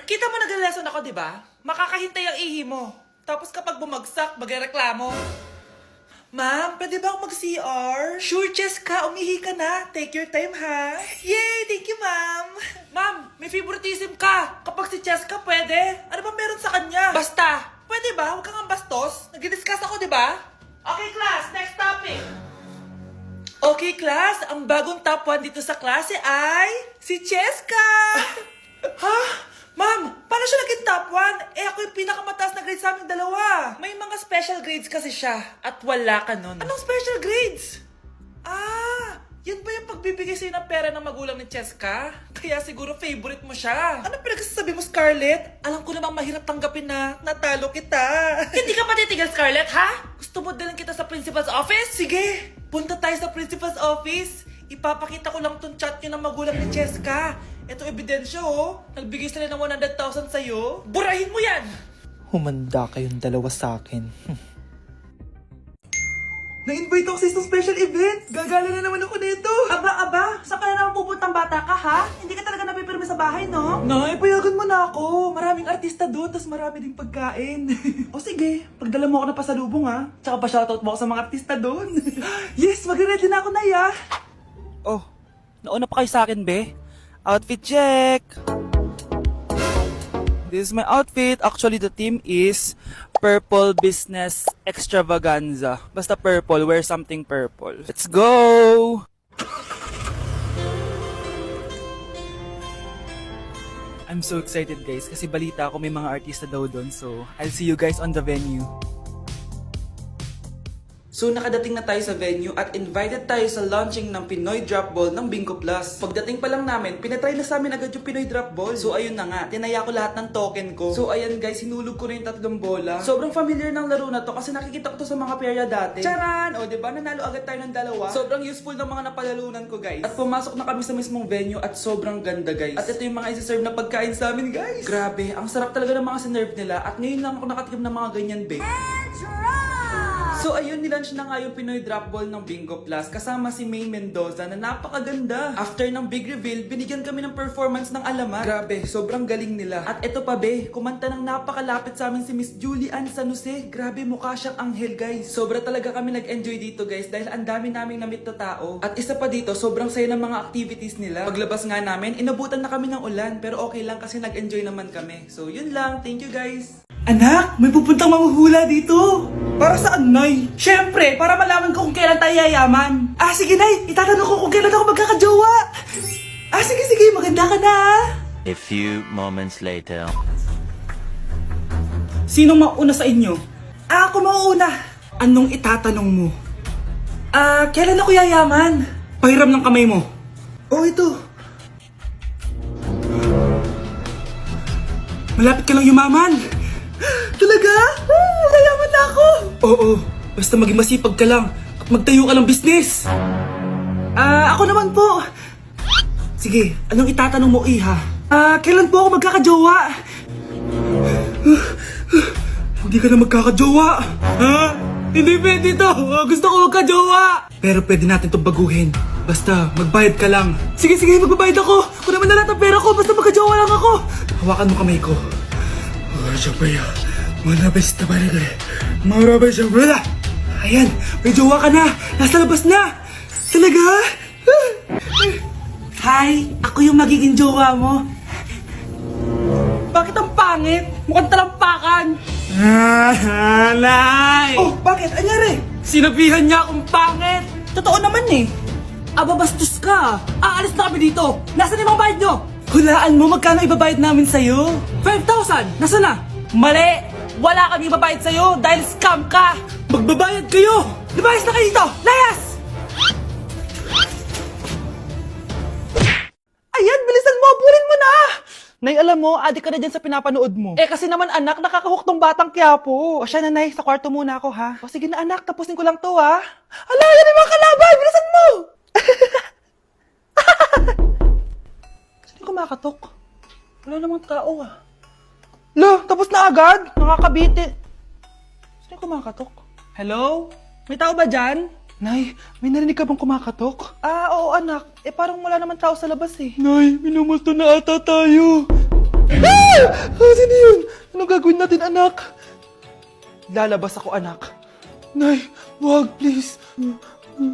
Kita mo nag-lesson ako, di ba? Makakahintay ang ihi mo. Tapos kapag bumagsak, magreklamo. Ma'am, pwede ba akong mag-CR? Sure, Cheska, umihi ka na. Take your time, ha? Yay! Thank you, ma'am. Ma'am, may favoritism ka. Kapag si Cheska, pwede. Ano ba meron sa kanya? Basta, pwede ba? Huwag kang bastos. Nag-discuss ako, di ba? Okay, class. Next topic. Okay, class. Ang bagong top 1 dito sa klase ay si Cheska. Ha? Ma'am, paano siya naging top 1? Eh ako yung pinakamataas na grade sa aming dalawa. May mga special grades kasi siya at wala ka nun. Anong special grades? Ah, yan ba yung pagbibigay sa'yo ng pera ng magulang ni Cheska? Kaya siguro favorite mo siya. Ano pinagsasabi mo, Scarlett? Alam ko namang mahirap tanggapin na natalo kita. Hindi ka patitigil, Scarlett, ha? Gusto mo dalhin kita sa principal's office? Sige, punta tayo sa principal's office. Ipapakita ko lang tong chat nyo ng magulang ni Cheska. Ito ebidensya, oh. Nagbigay sila ng 100,000 sa'yo. Burahin mo yan! Humanda kayong dalawa sa akin. Na-invite ako sa isang special event. Gagala na naman ako nito. Aba, saan ka na naman pupuntang bata ka, ha? Hindi ka talaga napipirme sa bahay, no? Nay, payagan mo na ako. Maraming artista doon, tas marami ding pagkain. O sige, pagdala mo ako ng pasalubong, ha? Tsaka pa-shoutout mo ako sa mga artista doon. Yes, magre-ready na ako, Nay, ha? Oh, nauna pa kayo sa akin, be? Outfit check! This is my outfit. Actually, the theme is Purple Business Extravaganza. Basta purple, wear something purple. Let's go! I'm so excited, guys, kasi balita ko may mga artista daw doon. So, I'll see you guys on the venue. So nakadating na tayo sa venue at invited tayo sa launching ng Pinoy Drop Ball ng Bingo Plus. Pagdating pa lang namin, pinatry na sa amin agad yung Pinoy Drop Ball. So ayun na nga, tinaya ko lahat ng token ko. So ayan guys, hinulog ko na yung 3 bola. Sobrang familiar ng laro na to kasi nakikita ko to sa mga perya dati. Charan! O diba, nanalo agad tayo ng 2. Sobrang useful ng mga napalalunan ko guys. At pumasok na kami sa mismong venue at sobrang ganda guys. At ito yung mga isi-serve na pagkain sa amin guys. Grabe, ang sarap talaga ng mga sinerve nila at ngayon lang ako nakatikim ng mga ganyan be. So ayun, nilaunch na nga yung Pinoy Drop Ball ng Bingo Plus kasama si May Mendoza na napakaganda. After ng big reveal, binigyan kami ng performance ng alamat. Grabe, sobrang galing nila. At eto pa be, kumanta ng napakalapit sa amin si Miss Julie Ann San Jose. Grabe, mukha siyang anghel guys. Sobra talaga kami nag-enjoy dito guys dahil ang dami naming na-meet na tao. At isa pa dito, sobrang saya ng mga activities nila. Paglabas nga namin, inabutan na kami ng ulan pero okay lang kasi nag-enjoy naman kami. So yun lang, thank you guys. Anak, may pupuntang mamuhula dito. Para saan, Nay? Siyempre, para malaman ko kung kailan tayo yayaman. Ah, sige, Nay. Itatanong ko kung kailan ako magkakajowa. Ah, sige, maganda ka na. A few moments later. Sinong mauna sa inyo? Ah, ako mauuna. Anong itatanong mo? Ah, kailan ako yayaman? Pahiram ng kamay mo. Oh, ito. Malapit ka lang yumaman. Talaga? Mayaman na ako! Oo, basta maging masipag ka lang at magtayo ka ng business. Ah, ako naman po. Sige, anong itatanong mo, Iha? Ah, kailan po ako magkakajowa? Hindi ka na magkakajowa. Ha? Hindi pwede to. Gusto ko magkajowa. Pero pwede natin itong baguhin. Basta, magbayad ka lang. Sige, magbabayad ako. Kung naman na lahat ang pera ko, basta magkajowa lang ako. Hawakan mo kamay ko. Ayan, may jowa ka na. Nasa labas na. Talaga? Hi, ako yung magiging jowa mo. Bakit ang pangit? Mukhang talampakan. Nay! Oh, bakit? Anyari? Sinabihan niya akong pangit. Totoo naman eh. Aba, bastos ka. Aalis na kami dito. Nasaan yung mga bayad nyo? Hulaan mo magkano ibabayad namin sa'yo? 5,000! Nasaan na? Mali! Wala kami ibabayad sa'yo dahil scam ka! Magbabayad kayo! Lumayas na kayo dito! Layas! Ayan, bilisan mo! Abulin mo na! Nay, alam mo, adik ka na dyan sa pinapanood mo. Eh kasi naman anak, nakakahook tong batang Quiapo. O siya na, Nay, sa kwarto muna ako ha. O sige na anak, tapusin ko lang to ha. Ala, yan yung mga kalaban! Bilisan mo! Sino kumakatok? Wala namang tao ah. Lo, tapos na agad? Nakakabiti. Sino kumakatok? Hello? May tao ba dyan? Nay, may narinig ka bang kumakatok? Ah, oo anak. Eh parang wala naman tao sa labas eh. Nay, minumulto na ata tayo. Sino yun? Anong gagawin natin, anak? Lalabas ako, anak. Nay, wag, please.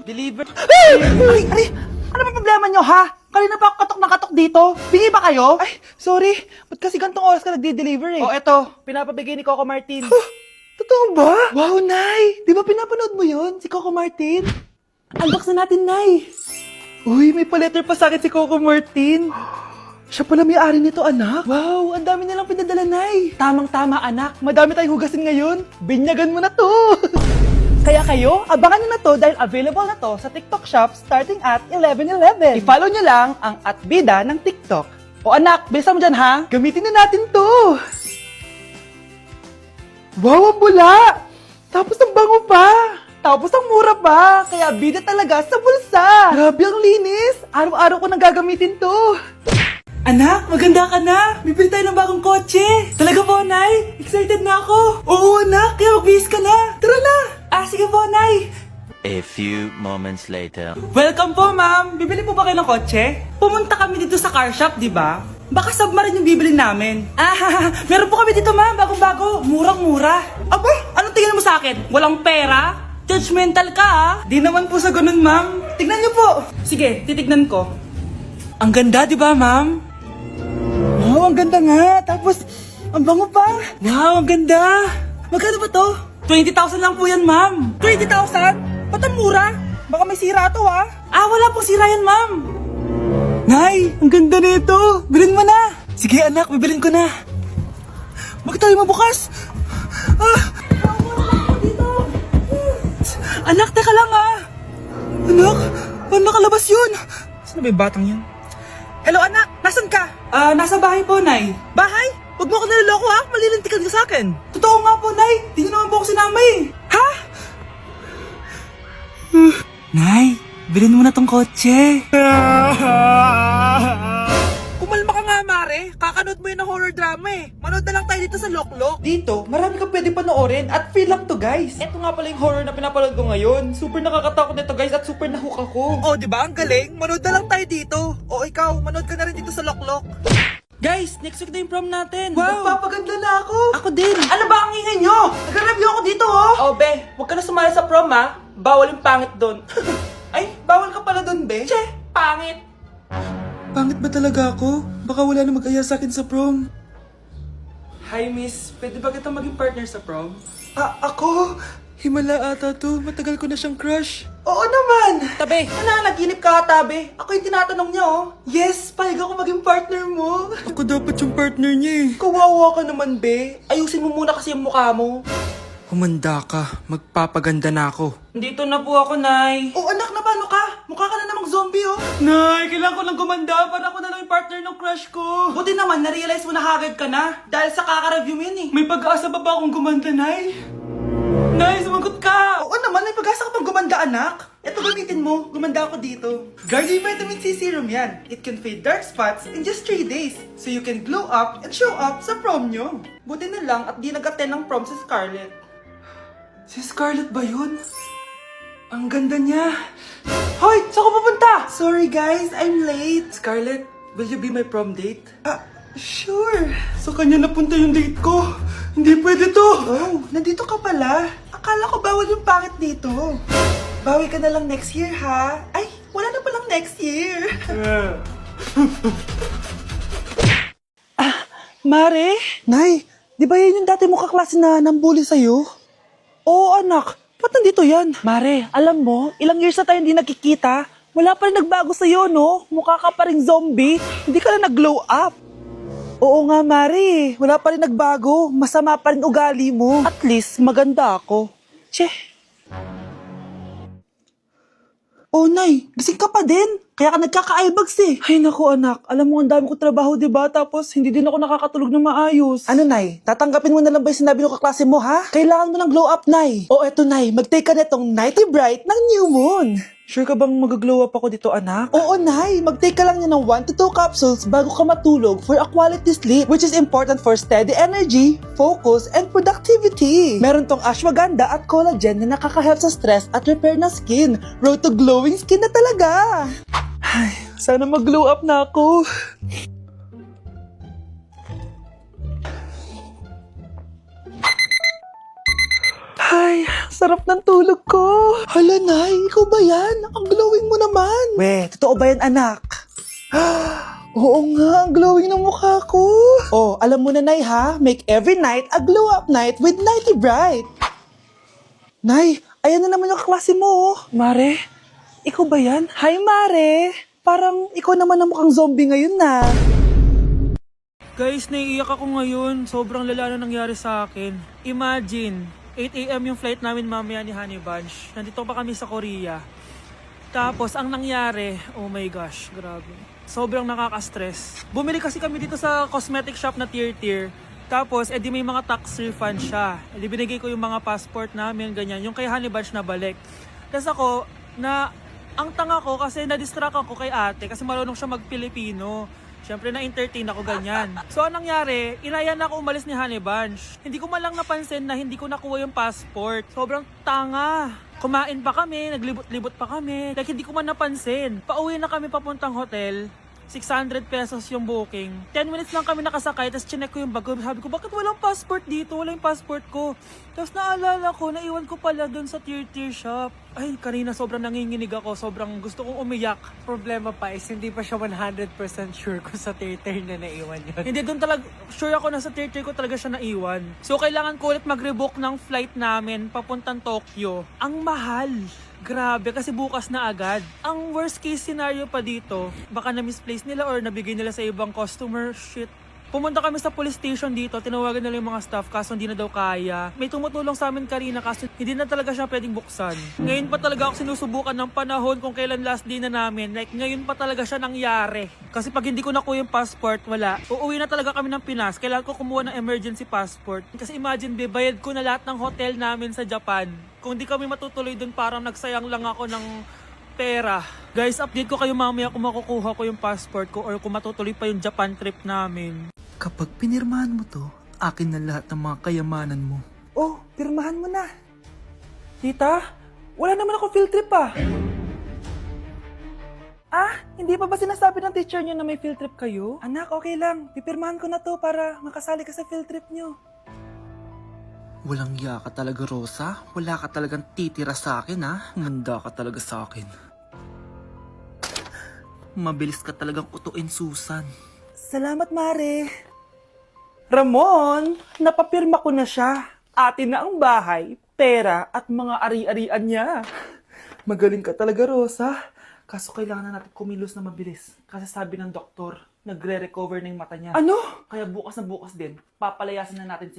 Deliver. Ay! Ano ba problema nyo, ha? Kanina pa ako katok na katok dito. Bingi ba kayo? Ay, sorry. Ba't kasi gantong oras ka nagde-deliver eh? Oh, eto. Pinapabigay ni Coco Martin. Totoo ba? Wow, Nay! Di ba pinapanood mo yun? Si Coco Martin? Unbox na natin, Nay. Uy, may pa-letter pa sa akin si Coco Martin. Siya pala may-ari nito, anak. Wow, ang dami nilang pinadala, Nay. Tamang-tama, anak. Madami tayong hugasin ngayon. Binyagan mo na to. Kaya kayo, abangan nyo na to dahil available na to sa TikTok Shop starting at 11:11. I-follow nyo lang ang @bida ng TikTok. O anak, bilisan mo dyan ha. Gamitin na natin to. Wow, ang bula! Tapos ang bango pa! Tapos ang mura pa! Kaya bida talaga sa bulsa! Grabe ang linis! Araw-araw ko nang gagamitin to! Anak, maganda ka na! Bibili tayo ng bagong kotse! Talaga po, Nay! Excited na ako! Oo, anak! Kaya magbihis ka na! Tara na! Sige po, Nay! A few moments later. Welcome po, ma'am! Bibili po ba kayo ng kotse? Pumunta kami dito sa car shop, di ba? Baka submarine yung bibili namin. Meron po kami dito, ma'am. Bagong-bago. Murang-mura. Aba, anong tingin mo sa akin? Walang pera? Judgmental ka, ah. Di naman po sa ganun, ma'am. Tignan niyo po. Sige, titignan ko. Ang ganda, di ba, ma'am? Wow, ang ganda nga. Tapos, ang bango pa. Wow, ang ganda. Magkano ba to? 20,000 lang po yan, ma'am. 20,000? Ba't ang mura? Baka may sira to, ah. Wala pong sira yan, ma'am. Nay, ang ganda nito. Bilhin mo na. Sige, anak, bibilin ko na. Bakit tayo mabukas? Anak, teka lang, ah. Anak, paano nakalabas yun? Saan na ba yung batang yun? Hello, anak. Nasaan ka? Nasa bahay po, Nay. Bahay? Huwag mo ako naloloko, ha? Malilintikan ka sa akin. Totoo nga po, Nay. Di niyo naman po ako sinama, eh. Ha? Nay, bilhin mo na tong kotse. Kumalma ka nga, Mare. Kakanood mo yun ng horror drama, eh. Manood na lang tayo dito sa Loklok. Dito, marami ka pwede panoorin at free lang to, guys. Ito nga pala yung horror na pinapanood ko ngayon. Super nakakatakot nito, guys, at super nahook ako. Oh, di ba? Ang galing. Manood na lang tayo dito. O ikaw, manood ka na rin dito sa Loklok. Guys, next week na yung prom natin. Wow! Magpapaganda na ako. Ako din. Ano ba ang ingay nyo? Nag-review ako dito, oh. Oh, be, huwag ka na sumali sa prom, ha? Bawal yung pangit doon. Ay, bawal ka pala doon, be. Che, pangit. Pangit ba talaga ako? Baka wala na mag-aya sa akin sa prom. Hi, miss. Pwede ba kita maging partner sa prom? Ako? Himala ata to. Matagal ko na siyang crush. Oo naman! Tabi! Nananaginip ka, tabi. Ako yung tinatanong niya, oh. Yes, payag ako maging partner mo. Ako dapat yung partner niya, eh. Kawawa ka naman, be. Ayusin mo muna kasi yung mukha mo. Humanda ka. Magpapaganda na ako. Dito na po ako, Nay. Oh, anak, na paano ka? Mukha ka na namang zombie, oh. Nay, kailangan ko lang gumanda para ako na lang yung partner ng crush ko. Buti naman, na-realize mo na haggard ka na. Dahil sa kaka-review mo yun, eh. May pag-asa ba ba akong gumanda, Nay? Nay, sumagot ka! Oo naman, may pag-asa ka pang gumanda, anak. Ito gamitin mo, gumanda ako dito. Garnier Vitamin C Serum yan. It can fade dark spots in just 3 days. So you can glow up and show up sa prom nyo. Buti na lang at di nag-attend ng prom si Scarlett. Si Scarlett ba yun? Ang ganda niya. Hoy, saan ko pupunta? Sorry guys, I'm late. Scarlett, will you be my prom date? Sure. Sa kanya napunta yung date ko. Hindi pwede to. Oh, nandito ka pala. Akala ko bawal yung pangit dito. Bawi ka na lang next year, ha? Ay, wala na palang next year. Mare? Nay, di ba yan yung dati mo kaklase na nambuli sa'yo? Oo, anak. Ba't nandito yan? Mare, alam mo, ilang years na tayo hindi nakikita. Wala pa rin nagbago sa'yo, no? Mukha ka pa rin zombie. Hindi ka na nag-glow up. Oo nga, Mare. Wala pa rin nagbago. Masama pa rin ugali mo. At least, maganda ako. Che. Oh, Nay. Gising ka pa din. Kaya ka nagkaka-eyebags eh. Ay, naku, anak. Alam mo, ang dami ko trabaho, diba? Tapos, hindi din ako nakakatulog ng maayos. Ano, Nay? Tatanggapin mo na lang ba yung sinabi ng kaklase mo, ha? Kailangan mo ng glow up, Nay. O, eto, Nay. Mag-take ka netong Nighty Bright ng New Moon. Sure ka bang mag-glow up ako dito, anak? Oo, Nay. Mag-take ka lang niya ng 1 to 2 capsules bago ka matulog for a quality sleep, which is important for steady energy, focus, and productivity. Meron tong ashwagandha at collagen na nakaka-help sa stress at repair ng skin. Road to glowing skin na talaga. Ay, sana mag-glow up na ako. Ay, sarap ng tulog ko. Hala, Nay, ikaw ba yan? Ang glowing mo naman. We, totoo ba yan, anak? Oo nga, ang glowing ng mukha ko. Oh, alam mo na, Nay, ha? Make every night a glow-up night with Nighty Bright. Nay, ayan na naman yung kaklase mo. Mare, ikaw ba yan? Hi, Mare. Parang ikaw naman ang mukhang zombie ngayon na. Guys, naiiyak ako ngayon. Sobrang lala na nangyari sa akin. Imagine, 8 a.m. yung flight namin mamaya ni Honey Bunch. Nandito pa kami sa Korea. Tapos, ang nangyari, oh my gosh, grabe. Sobrang nakaka-stress. Bumili kasi kami dito sa cosmetic shop na tier. Tapos, edi may mga tax refund siya. Edi binigay ko yung mga passport namin, ganyan. Yung kay Honey Bunch na balik. Tapos ako, ang tanga ko kasi na-distract ako kay ate kasi marunong siya mag-Pilipino. Siyempre na-entertain ako ganyan. So anong nangyari, inaya na ako umalis ni Honey Bunch. Hindi ko man lang napansin na hindi ko nakuha yung passport. Sobrang tanga. Kumain pa kami, naglibot-libot pa kami. Like hindi ko man napansin. Pauwi na kami papuntang hotel. 600 pesos yung booking. 10 minutes lang kami nakasakay, tapos chinek ko yung bag ko. Sabi ko, bakit walang passport dito? Wala yung passport ko. Tapos naalala ko, naiwan ko pala doon sa tier shop. Ay, kanina sobrang nanginginig ako. Sobrang gusto kong umiyak. Problema pa is hindi pa siya 100% sure kung sa tier na naiwan yun. Hindi doon talaga, sure ako na sa tier ko talaga siya naiwan. So kailangan ko ulit mag-rebook ng flight namin papuntang Tokyo. Ang mahal. Grabe, kasi bukas na agad. Ang worst case scenario pa dito, baka na-misplace nila or nabigay nila sa ibang customer. Shit. Pumunta kami sa police station dito, tinawagan nila yung mga staff kaso hindi na daw kaya. May tumutulong sa amin kanina kaso hindi na talaga siya pwedeng buksan. Ngayon pa talaga ako sinusubukan ng panahon kung kailan last day na namin. Like ngayon pa talaga siya nangyari. Kasi pag hindi ko nakuha yung passport, wala. Uuwi na talaga kami ng Pinas. Kailangan ko kumuha ng emergency passport. Kasi imagine, bayad ko na lahat ng hotel namin sa Japan. Kung di kami matutuloy dun, parang nagsayang lang ako ng pera. Guys, update ko kayo mamaya kung makukuha ko yung passport ko or kung matutuloy pa yung Japan trip namin. Kapag pinirmahan mo to, akin na lahat ng mga kayamanan mo. Oh, pirmahan mo na. Tita, wala naman ako field trip ah. Ah, hindi pa ba sinasabi ng teacher niyo na may field trip kayo? Anak, okay lang. Pipirmahan ko na to para makasali ka sa field trip niyo. Walang iya ka talaga, Rosa. Wala ka talagang titira sa akin, ha? Manda ka talaga sa akin. Mabilis ka talagang utuin, Susan. Salamat, Mare. Ramon, napapirma ko na siya. Atin na ang bahay, pera at mga ari-arian niya. Magaling ka talaga, Rosa. Kaso kailangan na natin kumilos na mabilis. Kasi sabi ng doktor, nagre-recover na yung mata niya. Ano? Kaya bukas na bukas din, papalayasin na natin